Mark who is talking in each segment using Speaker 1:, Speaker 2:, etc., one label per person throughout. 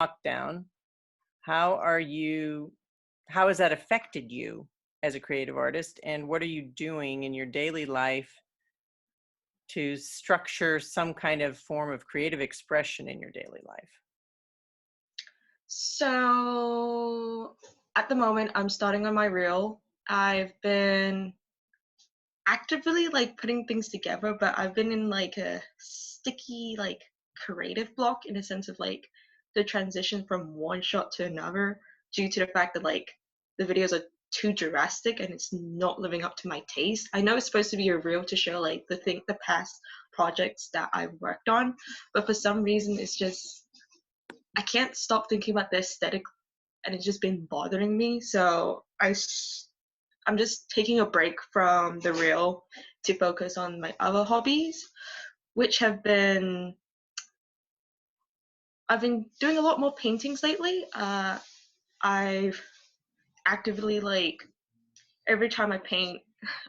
Speaker 1: lockdown, how are you, how has that affected you as a creative artist? And what are you doing in your daily life to structure some kind of form of creative expression in your daily life?
Speaker 2: So at the moment, I'm starting on my reel. I've been actively like putting things together, but I've been in like a sticky like creative block in a sense of like the transition from one shot to another due to the fact that like the videos are too drastic and it's not living up to my taste. I know it's supposed to be a reel to show like the past projects that I've worked on, but for some reason it's just I can't stop thinking about the aesthetic and it's just been bothering me. So I'm just taking a break from the reel to focus on my other hobbies, which I've been doing a lot more paintings lately. I've actively like every time I paint,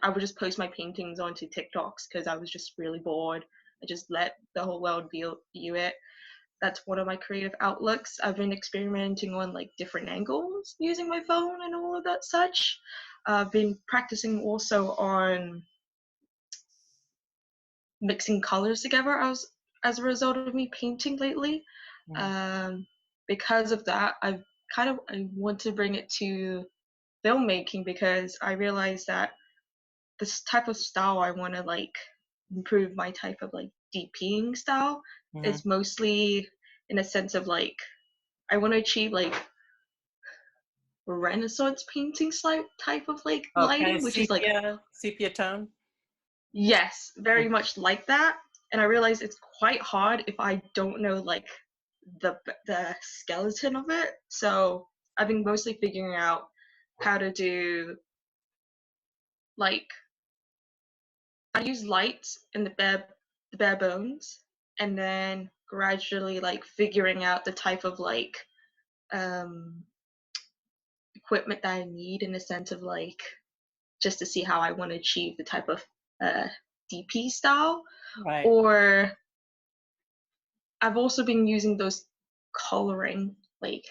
Speaker 2: I would just post my paintings onto TikToks because I was just really bored. I just let the whole world view it. That's one of my creative outlooks. I've been experimenting on like different angles using my phone and all of that such. I've been practicing also on mixing colors together as a result of me painting lately.
Speaker 1: Mm.
Speaker 2: Um, because of that, I want to bring it to filmmaking because I realized that this type of style I want to like improve my type of like DPing style
Speaker 1: Mhm.
Speaker 2: is mostly in a sense of like I want to achieve like Renaissance painting type of like
Speaker 1: Okay,
Speaker 2: lighting, which is like
Speaker 1: sepia tone.
Speaker 2: yes, very much like that. And I realize it's quite hard if I don't know like the skeleton of it. So I've been mostly figuring out how to do like I use lights in the bare bones, and then gradually like figuring out the type of like um equipment that I need in a sense of like just to see how I want to achieve the type of DP style.
Speaker 1: Right.
Speaker 2: Or I've also been using those coloring, like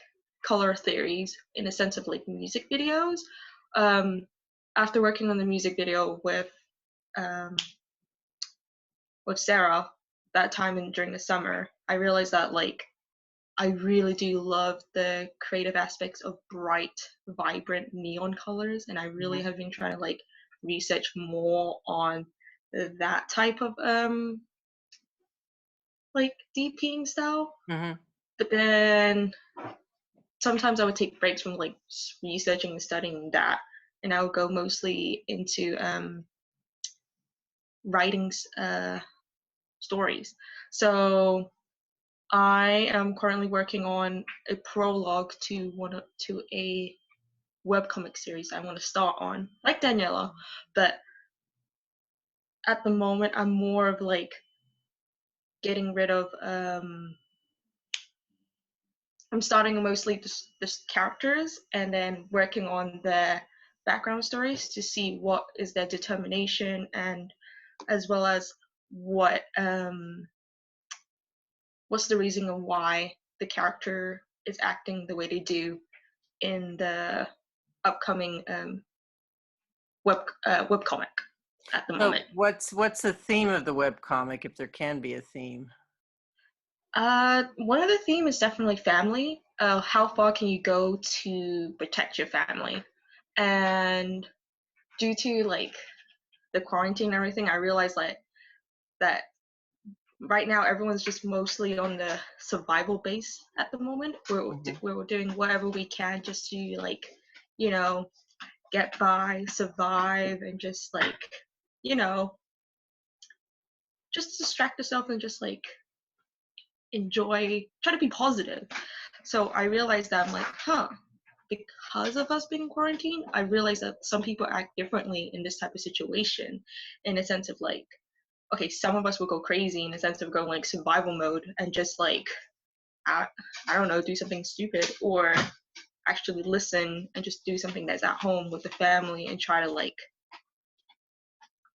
Speaker 2: color theories, in a sense of like music videos. Um, After working on the music video um, with Sarah that time during the summer, I realized that like I really do love the creative aspects of bright, vibrant neon colors, and I really
Speaker 1: Mhm.
Speaker 2: have been trying to like research more on that type of like DPing style.
Speaker 1: Mhm.
Speaker 2: But then sometimes I would take breaks from like researching and studying that, and I would go mostly into writing stories. So I am currently working on a prologue to a webcomic series I want to start on, like Daniela, but at the moment I'm more of like getting rid of I'm starting mostly just characters and then working on their background stories to see what is their determination and as well as what what's the reason of why the character is acting the way they do in the upcoming web comic at the
Speaker 1: So
Speaker 2: moment.
Speaker 1: what's the theme of the web comic, if there can be a theme?
Speaker 2: One of the theme is definitely family. How far can you go to protect your family? And due to like the quarantine and everything, I realized like that right now everyone's just mostly on the survival base at the moment.
Speaker 1: Mhm.
Speaker 2: We're doing whatever we can just to like, you know, get by, survive, and just like, you know, just distract yourself and just like enjoy, try to be positive. So I realized that I'm like, huh, because of us being quarantined, I realized that some people act differently in this type of situation, in a sense of like, okay, some of us will go crazy in a sense of going like survival mode and just like, I, I don't know, do something stupid, or actually listen and just do something that's at home with the family and try to like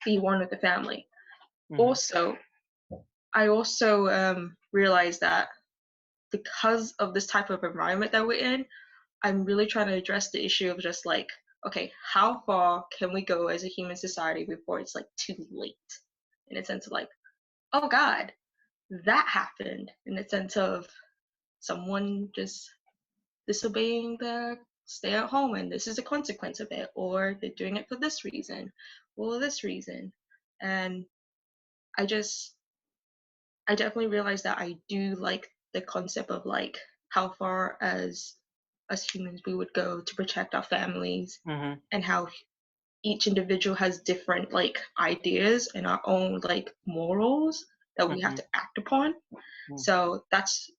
Speaker 2: be one with the family.
Speaker 1: Mhm.
Speaker 2: Also, I also realized that because of this type of environment that we're in, I'm really trying to address the issue of just like, okay, how far can we go as a human society before it's like too late? In a sense of like, oh God, that happened. In the sense of someone just disobeying the stay at home and this is a consequence of it, or they're doing it for this reason or this reason. And I just, I definitely realized that I do like the concept of like how far as humans we would go to protect our families,
Speaker 1: Mm-hmm.
Speaker 2: and how each individual has different like ideas and our own like morals that we have
Speaker 1: Mm-hmm.
Speaker 2: to act upon.
Speaker 1: Mm.
Speaker 2: So that's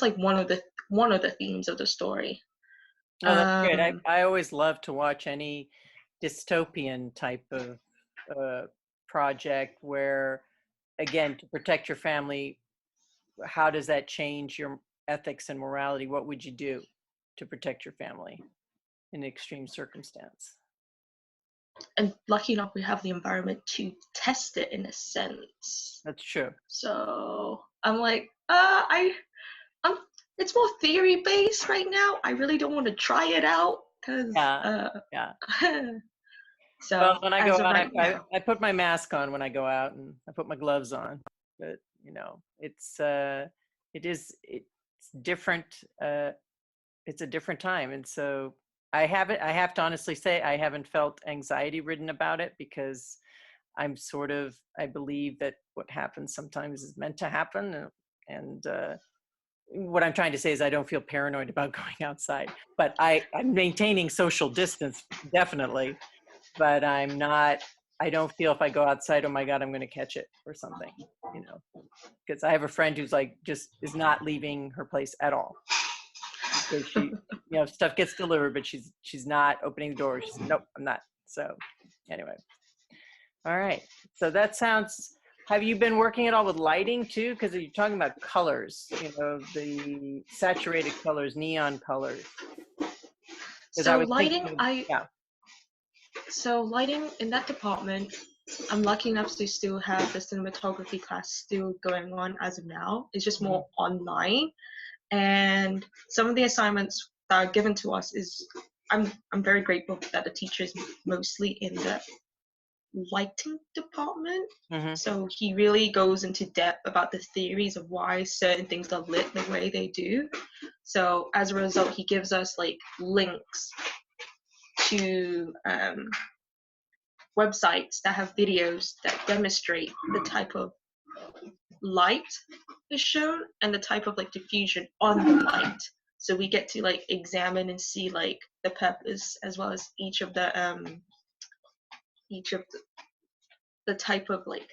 Speaker 2: like one of the themes of the story.
Speaker 1: Oh, that's great.
Speaker 2: Um,
Speaker 1: I always love to watch any dystopian type of uh, project where, again, to protect your family, how does that change your ethics and morality? What would you do to protect your family in an extreme circumstance?
Speaker 2: and lucky enough, we have the environment to test it in a sense.
Speaker 1: That's true.
Speaker 2: So I'm like, I'm. It's more theory based right now. I really don't want to try it out because,
Speaker 1: Yeah. Yeah. Well,
Speaker 2: so
Speaker 1: when I go
Speaker 2: as of
Speaker 1: out,
Speaker 2: right now,
Speaker 1: I put my mask on when I go out, and I put my gloves on. But it's different. It's a different time, and so I have to honestly say I haven't felt anxiety ridden about it, because I believe that what happens sometimes is meant to happen, and what I'm trying to say is I don't feel paranoid about going outside, but I'm maintaining social distance, definitely, but I don't feel if I go outside, oh my God, I'm going to catch it or something, because I have a friend who's like, just is not leaving her place at all, because stuff gets delivered, but she's not opening the door. She's, nope, I'm not. So anyway, all right. So that sounds, have you been working at all with lighting too? Because you're talking about colors, the saturated colors, neon colors. Because I
Speaker 2: so
Speaker 1: was thinking
Speaker 2: lighting,
Speaker 1: of,
Speaker 2: I
Speaker 1: yeah.
Speaker 2: so lighting in that department, I'm lucky enough to still have the cinematography class still going on as of now. It's just
Speaker 1: Mhm.
Speaker 2: more online, and some of the assignments that are given to us is I'm very grateful that the teacher is mostly in the lighting department.
Speaker 1: Mhm.
Speaker 2: So he really goes into depth about the theories of why certain things are lit the way they do. So as a result, he gives us like links to websites that have videos that demonstrate the type of light is shown and the type of like diffusion on the light. So we get to like examine and see like the purpose as well as each of the type of like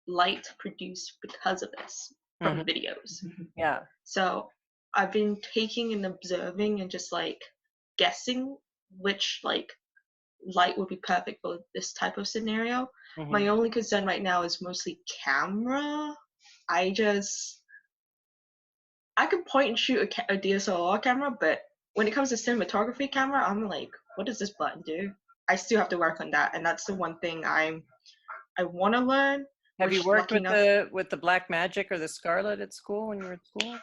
Speaker 2: light produced because of this from the
Speaker 1: Mhm.
Speaker 2: videos.
Speaker 1: Yeah.
Speaker 2: So I've been taking and observing and just like guessing which like light would be perfect for this type of scenario. My
Speaker 1: Mhm.
Speaker 2: only concern right now is mostly camera. I just I could point and shoot a DSLR camera, but when it comes to cinematography camera, I'm like, what does this button do? I still have to work on that, and that's the one thing I want to learn.
Speaker 1: Have you
Speaker 2: Which
Speaker 1: worked
Speaker 2: lucky
Speaker 1: with
Speaker 2: enough,
Speaker 1: the Black Magic or the Scarlet at school when you were at school?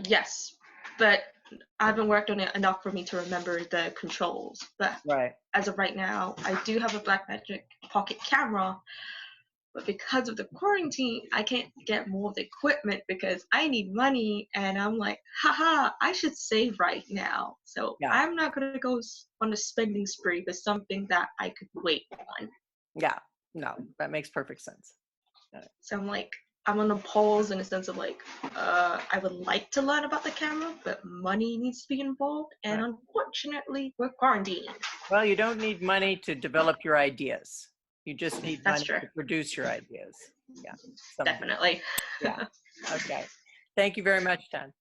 Speaker 2: yes, but I haven't worked on it enough for me to remember the controls. But
Speaker 1: Right.
Speaker 2: as of right now, I do have a Blackmagic pocket camera, but because of the quarantine, I can't get more of the equipment because I need money, and I'm like, haha, I should save right now. So
Speaker 1: Yeah.
Speaker 2: I'm not gonna go on a spending spree for something that I could wait on.
Speaker 1: Yeah. No, that makes perfect sense.
Speaker 2: So I'm like, I'm on a pause in a sense of like, I would like to learn about the camera, but money needs to be involved, and
Speaker 1: Right.
Speaker 2: unfortunately, we're quarantined.
Speaker 1: Well, you don't need money to develop your ideas. You just need
Speaker 2: That's
Speaker 1: money
Speaker 2: true,
Speaker 1: to produce your ideas. Yeah. Someday.
Speaker 2: definitely.
Speaker 1: Yeah. Okay. Thank you very much, Tan.